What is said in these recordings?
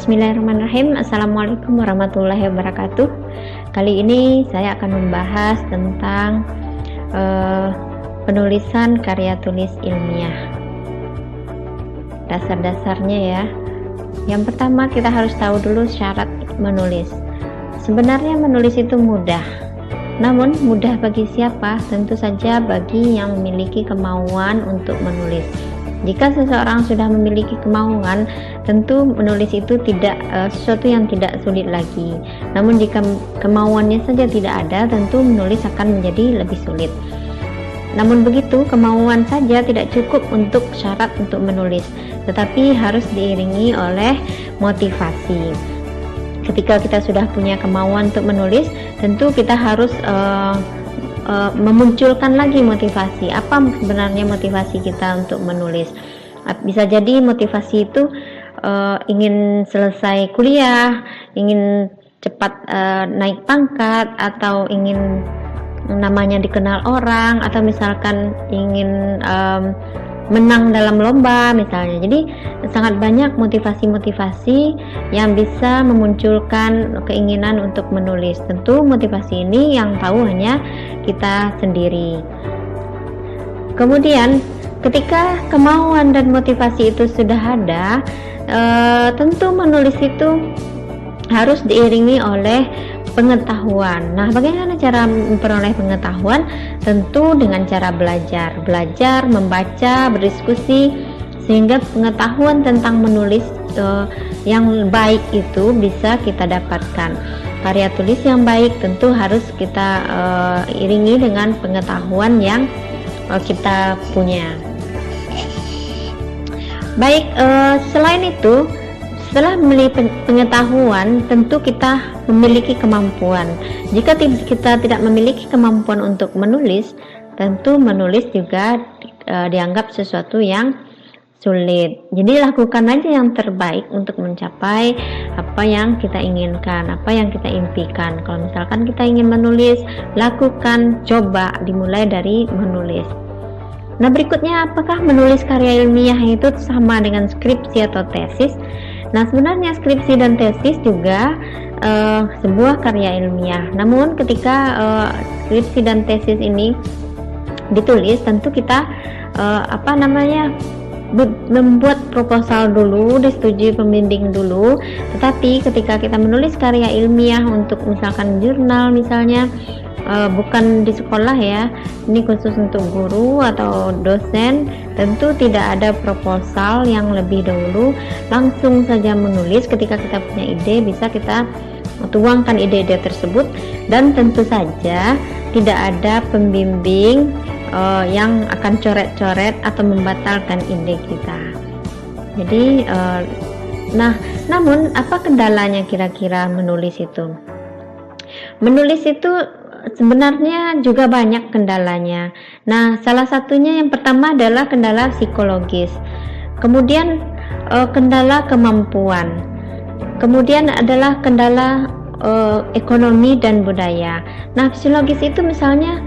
Bismillahirrahmanirrahim. Assalamualaikum warahmatullahi wabarakatuh. Kali ini saya akan membahas tentang penulisan karya tulis ilmiah. Dasar-dasarnya ya. Yang pertama, kita harus tahu dulu syarat menulis. Sebenarnya menulis itu mudah. Namun mudah bagi siapa? Tentu saja bagi yang memiliki kemauan untuk menulis. Jika seseorang sudah memiliki kemauan, tentu menulis itu tidak sesuatu yang tidak sulit lagi. Namun jika kemauannya saja tidak ada, tentu menulis akan menjadi lebih sulit. Namun begitu, kemauan saja tidak cukup untuk syarat untuk menulis, tetapi harus diiringi oleh motivasi. Ketika kita sudah punya kemauan untuk menulis, tentu kita harus memunculkan lagi motivasi. Apa sebenarnya motivasi kita untuk menulis? Bisa jadi motivasi itu ingin selesai kuliah, ingin cepat naik pangkat, atau ingin namanya dikenal orang, atau misalkan ingin menang dalam lomba misalnya. Jadi sangat banyak motivasi-motivasi yang bisa memunculkan keinginan untuk menulis. Tentu motivasi ini yang tahu hanya kita sendiri. Kemudian ketika kemauan dan motivasi itu sudah ada, tentu menulis itu harus diiringi oleh pengetahuan. Nah, bagaimana cara memperoleh pengetahuan? Tentu dengan cara belajar, membaca, berdiskusi, sehingga pengetahuan tentang menulis yang baik itu bisa kita dapatkan. Karya tulis yang baik tentu harus kita iringi dengan pengetahuan yang kita punya. Baik, selain itu, setelah memiliki pengetahuan, tentu kita memiliki kemampuan. Jika kita tidak memiliki kemampuan untuk menulis, tentu menulis juga dianggap sesuatu yang sulit. Jadi lakukan aja yang terbaik untuk mencapai apa yang kita inginkan, apa yang kita impikan. Kalau misalkan kita ingin menulis, lakukan, coba, dimulai dari menulis. Nah, berikutnya, apakah menulis karya ilmiah itu sama dengan skripsi atau tesis? Nah, sebenarnya skripsi dan tesis juga sebuah karya ilmiah. Namun ketika skripsi dan tesis ini ditulis, tentu kita membuat proposal dulu, disetujui pembimbing dulu. Tetapi ketika kita menulis karya ilmiah untuk misalkan jurnal misalnya, bukan di sekolah ya, ini khusus untuk guru atau dosen, tentu tidak ada proposal yang lebih dahulu, langsung saja menulis. Ketika kita punya ide, bisa kita tuangkan ide-ide tersebut, dan tentu saja tidak ada pembimbing yang akan coret-coret atau membatalkan ide kita. Jadi namun apa kendalanya kira-kira menulis itu? Menulis itu sebenarnya juga banyak kendalanya. Nah, salah satunya yang pertama adalah kendala psikologis. Kemudian kendala kemampuan. Kemudian adalah kendala ekonomi dan budaya. Nah, psikologis itu misalnya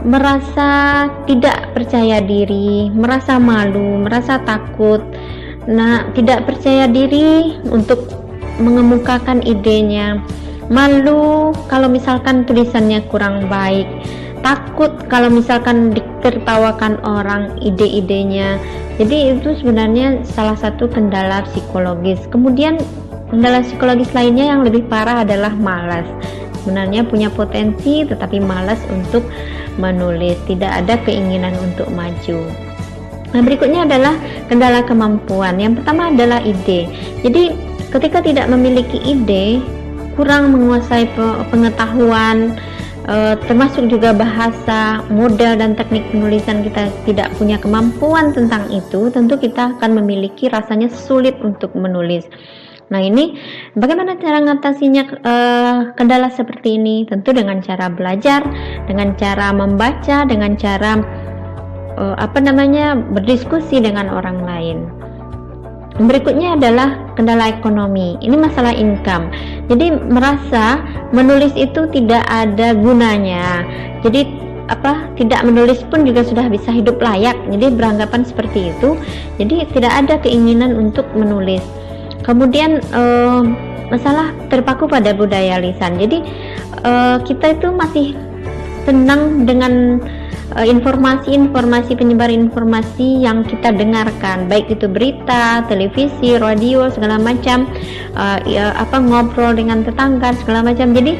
merasa tidak percaya diri, merasa malu, merasa takut. Nah, tidak percaya diri untuk mengemukakan idenya. Malu kalau misalkan tulisannya kurang baik, takut kalau misalkan ditertawakan orang ide-idenya. Jadi itu sebenarnya salah satu kendala psikologis. Kemudian kendala psikologis lainnya yang lebih parah adalah malas. Sebenarnya punya potensi tetapi malas untuk menulis, tidak ada keinginan untuk maju. Nah, berikutnya adalah kendala kemampuan. Yang pertama adalah ide. Jadi ketika tidak memiliki ide, kurang menguasai pengetahuan, termasuk juga bahasa, model dan teknik penulisan, kita tidak punya kemampuan tentang itu, tentu kita akan memiliki rasanya sulit untuk menulis. Nah, ini bagaimana cara mengatasinya kendala seperti ini? Tentu dengan cara belajar, dengan cara membaca, dengan cara berdiskusi dengan orang lain. Berikutnya adalah kendala ekonomi. Ini masalah income. Jadi merasa menulis itu tidak ada gunanya. Jadi tidak menulis pun juga sudah bisa hidup layak. Jadi beranggapan seperti itu. Jadi tidak ada keinginan untuk menulis. Kemudian masalah terpaku pada budaya lisan. Jadi kita itu masih senang dengan informasi penyebar informasi yang kita dengarkan, baik itu berita, televisi, radio, segala macam, ngobrol dengan tetangga segala macam. Jadi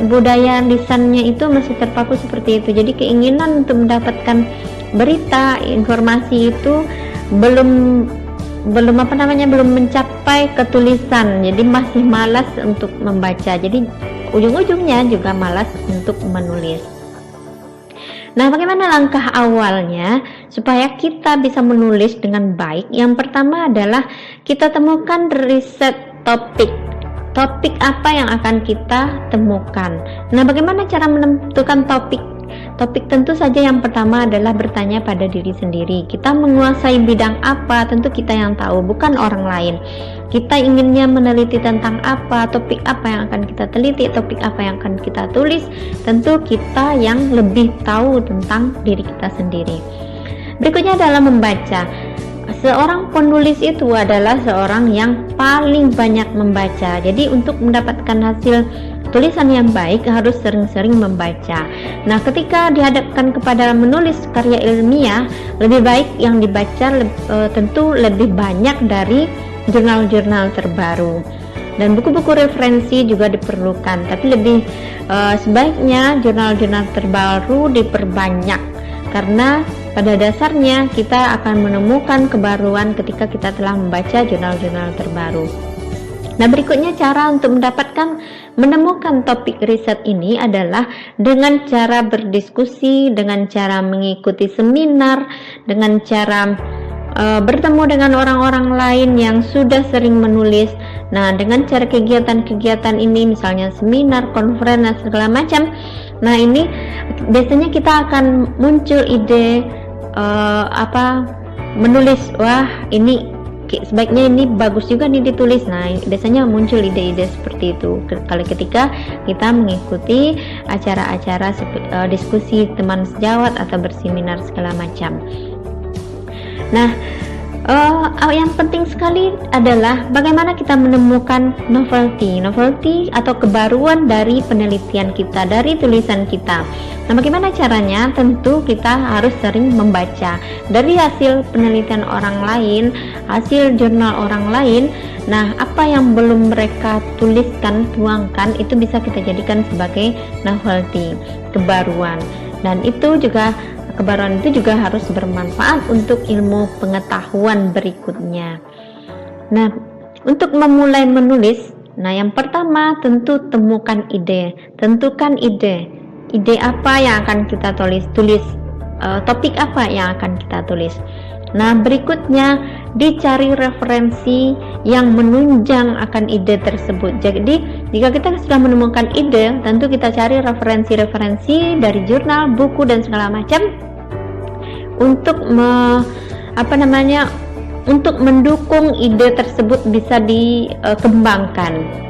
budaya lisannya itu masih terpaku seperti itu. Jadi keinginan untuk mendapatkan berita, informasi itu belum mencapai ketulisan. Jadi masih malas untuk membaca. Jadi ujung-ujungnya juga malas untuk menulis. Nah, bagaimana langkah awalnya supaya kita bisa menulis dengan baik? Yang pertama adalah kita temukan riset topik. Topik apa yang akan kita temukan? Nah, bagaimana cara menentukan topik? Topik tentu saja yang pertama adalah bertanya pada diri sendiri. Kita menguasai bidang apa? Tentu kita yang tahu, bukan orang lain. Kita inginnya meneliti tentang apa, topik apa yang akan kita teliti, topik apa yang akan kita tulis. Tentu kita yang lebih tahu tentang diri kita sendiri. Berikutnya adalah membaca. Seorang penulis itu adalah seorang yang paling banyak membaca. Jadi untuk mendapatkan hasil tulisan yang baik harus sering-sering membaca. Nah, ketika dihadapkan kepada menulis karya ilmiah, lebih baik yang dibaca tentu lebih banyak dari jurnal-jurnal terbaru. Dan buku-buku referensi juga diperlukan, tapi lebih sebaiknya jurnal-jurnal terbaru diperbanyak, karena pada dasarnya kita akan menemukan kebaruan ketika kita telah membaca jurnal-jurnal terbaru. Nah, berikutnya cara untuk menemukan topik riset ini adalah dengan cara berdiskusi, dengan cara mengikuti seminar, dengan cara bertemu dengan orang-orang lain yang sudah sering menulis. Nah, dengan cara kegiatan-kegiatan ini, misalnya seminar, konferensi, segala macam. Nah, ini biasanya kita akan muncul ide menulis, wah ini sebaiknya ini bagus juga nih ditulis. Nah, biasanya muncul ide-ide seperti itu kalau ketika kita mengikuti acara-acara diskusi teman sejawat atau berseminar segala macam. Nah, yang penting sekali adalah bagaimana kita menemukan novelty atau kebaruan dari penelitian kita, dari tulisan kita. Nah, bagaimana caranya? Tentu kita harus sering membaca dari hasil penelitian orang lain, hasil jurnal orang lain. Nah, apa yang belum mereka tuliskan, tuangkan, itu bisa kita jadikan sebagai novelty, kebaruan. Dan itu juga kebaruan itu juga harus bermanfaat untuk ilmu pengetahuan berikutnya. Nah, untuk memulai menulis, yang pertama tentu temukan ide, tentukan ide apa yang akan kita tulis, topik apa yang akan kita tulis. Nah, berikutnya dicari referensi yang menunjang akan ide tersebut. Jadi, jika kita sudah menemukan ide, tentu kita cari referensi dari jurnal, buku, dan segala macam untuk untuk mendukung ide tersebut bisa dikembangkan.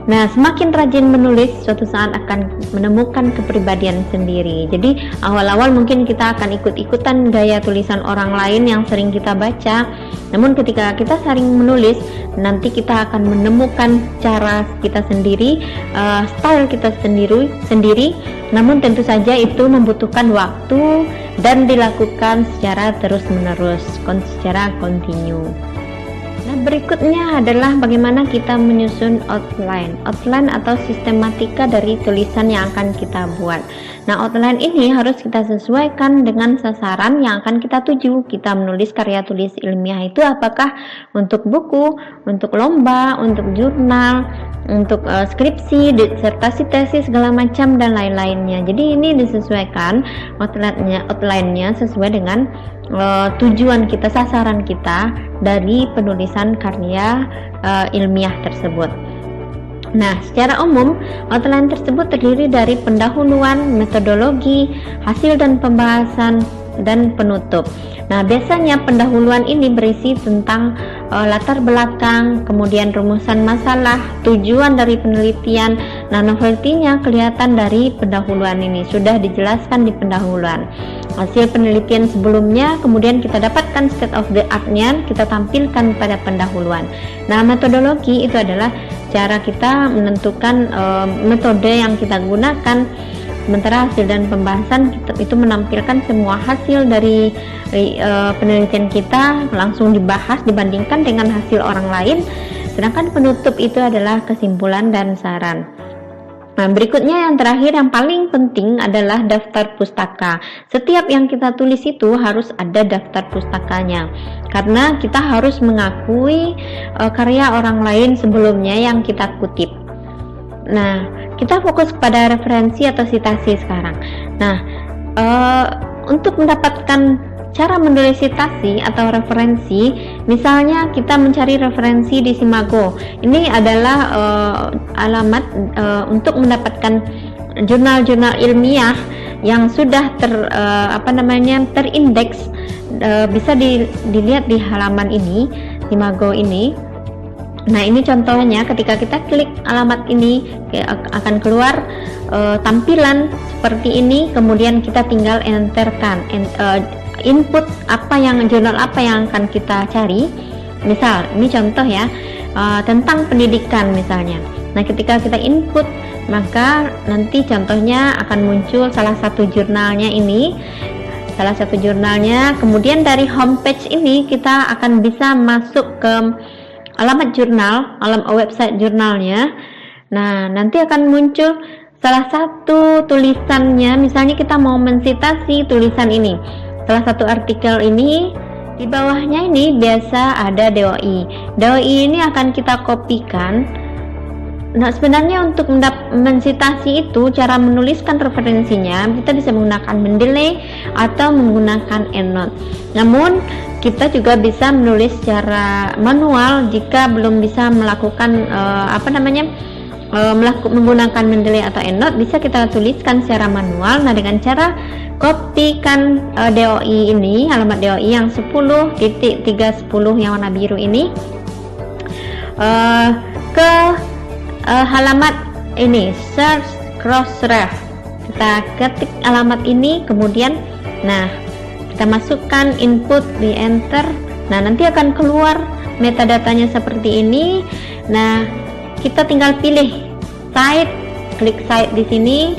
Nah, semakin rajin menulis, suatu saat akan menemukan kepribadian sendiri. Jadi, awal-awal mungkin kita akan ikut-ikutan gaya tulisan orang lain yang sering kita baca. Namun ketika kita sering menulis, nanti kita akan menemukan cara kita sendiri, style kita sendiri. Namun tentu saja itu membutuhkan waktu dan dilakukan secara terus-menerus, secara kontinu. Nah, berikutnya adalah bagaimana kita menyusun outline atau sistematika dari tulisan yang akan kita buat. Nah, outline ini harus kita sesuaikan dengan sasaran yang akan kita tuju. Kita menulis karya tulis ilmiah itu apakah untuk buku, untuk lomba, untuk jurnal, untuk skripsi, disertasi, tesis, segala macam dan lain-lainnya. Jadi ini disesuaikan outline-nya sesuai dengan tujuan kita, sasaran kita dari penulisan karya ilmiah tersebut. Nah, secara umum outline tersebut terdiri dari pendahuluan, metodologi, hasil dan pembahasan, dan penutup. Nah, biasanya pendahuluan ini berisi tentang latar belakang, kemudian rumusan masalah, tujuan dari penelitian. Nah, novelty-nya kelihatan dari pendahuluan ini, sudah dijelaskan di pendahuluan. Hasil penelitian sebelumnya, kemudian kita dapatkan state of the art-nya, kita tampilkan pada pendahuluan. Nah, metodologi itu adalah cara kita menentukan metode yang kita gunakan, sementara hasil dan pembahasan itu menampilkan semua hasil dari penelitian kita langsung dibahas dibandingkan dengan hasil orang lain, sedangkan penutup itu adalah kesimpulan dan saran. Nah, berikutnya yang terakhir yang paling penting adalah daftar pustaka. Setiap yang kita tulis itu harus ada daftar pustakanya, karena kita harus mengakui karya orang lain sebelumnya yang kita kutip. Nah, kita fokus pada referensi atau sitasi sekarang. Nah, untuk mendapatkan cara menulis sitasi atau referensi, misalnya kita mencari referensi di Simago. Ini adalah alamat untuk mendapatkan jurnal-jurnal ilmiah yang sudah terindeks. Bisa dilihat di halaman ini, Simago ini. Nah, ini contohnya, ketika kita klik alamat ini akan keluar tampilan seperti ini, kemudian kita tinggal enterkan input jurnal apa yang akan kita cari. Misal, ini contoh ya, tentang pendidikan misalnya. Nah, ketika kita input, maka nanti contohnya akan muncul salah satu jurnalnya ini. Kemudian dari homepage ini kita akan bisa masuk ke alamat jurnal, website jurnalnya. Nah, nanti akan muncul salah satu tulisannya, misalnya kita mau mensitasi tulisan ini, salah satu artikel ini, di bawahnya ini biasa ada DOI. DOI ini akan kita kopikan. Nah, sebenarnya untuk mensitasi itu, cara menuliskan referensinya, kita bisa menggunakan Mendeley atau menggunakan EndNote. Namun, kita juga bisa menulis secara manual jika belum bisa melakukan menggunakan Mendeley atau EndNote, bisa kita tuliskan secara manual. Nah, dengan cara kopikan DOI ini, alamat DOI yang 10.310 yang warna biru ini ke halamat ini, search crossref. Kita ketik alamat ini, kemudian kita masukkan input di enter. Nah, nanti akan keluar metadatanya seperti ini. Nah, kita tinggal pilih cite, klik cite di sini,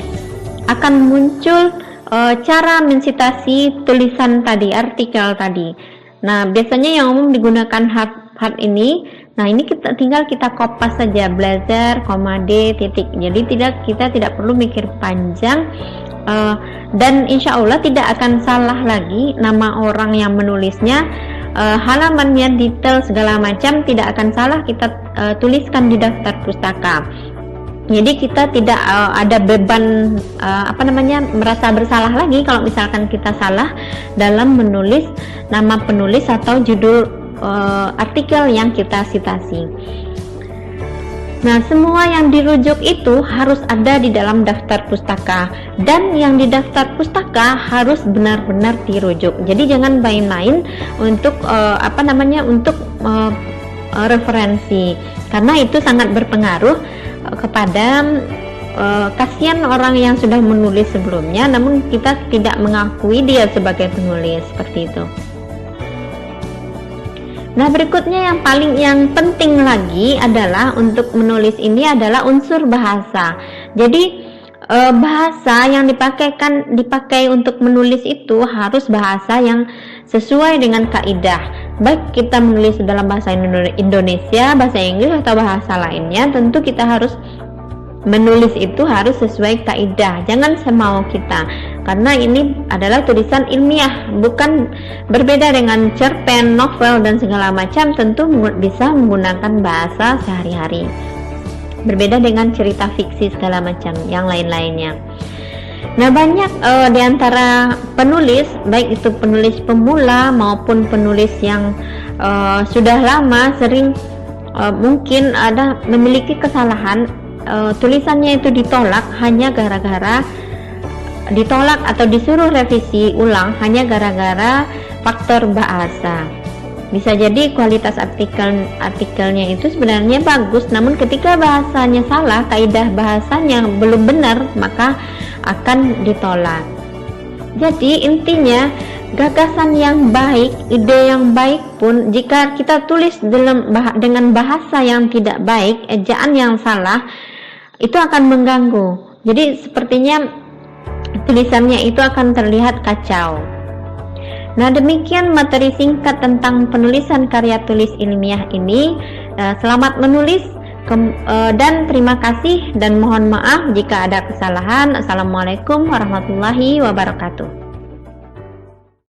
akan muncul cara mensitasi tulisan tadi, artikel tadi. Nah, biasanya yang umum digunakan hard ini. Nah, ini tinggal kita kopas saja, blazer, D, titik. Jadi kita tidak perlu mikir panjang, dan insya Allah tidak akan salah lagi nama orang yang menulisnya, halamannya, detail segala macam tidak akan salah kita tuliskan di daftar pustaka. Jadi kita tidak ada beban merasa bersalah lagi kalau misalkan kita salah dalam menulis nama penulis atau judul artikel yang kita sitasi. Nah, semua yang dirujuk itu harus ada di dalam daftar pustaka, dan yang di daftar pustaka harus benar-benar dirujuk. Jadi jangan main-main untuk referensi, karena itu sangat berpengaruh kepada kasihan orang yang sudah menulis sebelumnya, namun kita tidak mengakui dia sebagai penulis, seperti itu. Nah, berikutnya yang penting lagi adalah untuk menulis ini adalah unsur bahasa. Jadi bahasa yang dipakai untuk menulis itu harus bahasa yang sesuai dengan kaidah. Baik kita menulis dalam bahasa Indonesia, bahasa Inggris atau bahasa lainnya, tentu kita harus menulis itu harus sesuai kaidah, jangan semau kita, karena ini adalah tulisan ilmiah, bukan berbeda dengan cerpen, novel dan segala macam. Tentu bisa menggunakan bahasa sehari-hari, berbeda dengan cerita fiksi segala macam yang lain-lainnya. Nah, banyak di antara penulis, baik itu penulis pemula maupun penulis yang sudah lama, sering mungkin memiliki kesalahan. Tulisannya itu ditolak hanya gara-gara ditolak atau disuruh revisi ulang hanya gara-gara faktor bahasa. Bisa jadi kualitas artikelnya itu sebenarnya bagus, namun ketika bahasanya salah, kaidah bahasanya belum benar, maka akan ditolak. Jadi intinya, gagasan yang baik, ide yang baik pun jika kita tulis dengan bahasa yang tidak baik, ejaan yang salah, itu akan mengganggu. Jadi sepertinya tulisannya itu akan terlihat kacau. Nah, demikian materi singkat tentang penulisan karya tulis ilmiah ini. Selamat menulis dan terima kasih, dan mohon maaf jika ada kesalahan. Assalamualaikum warahmatullahi wabarakatuh.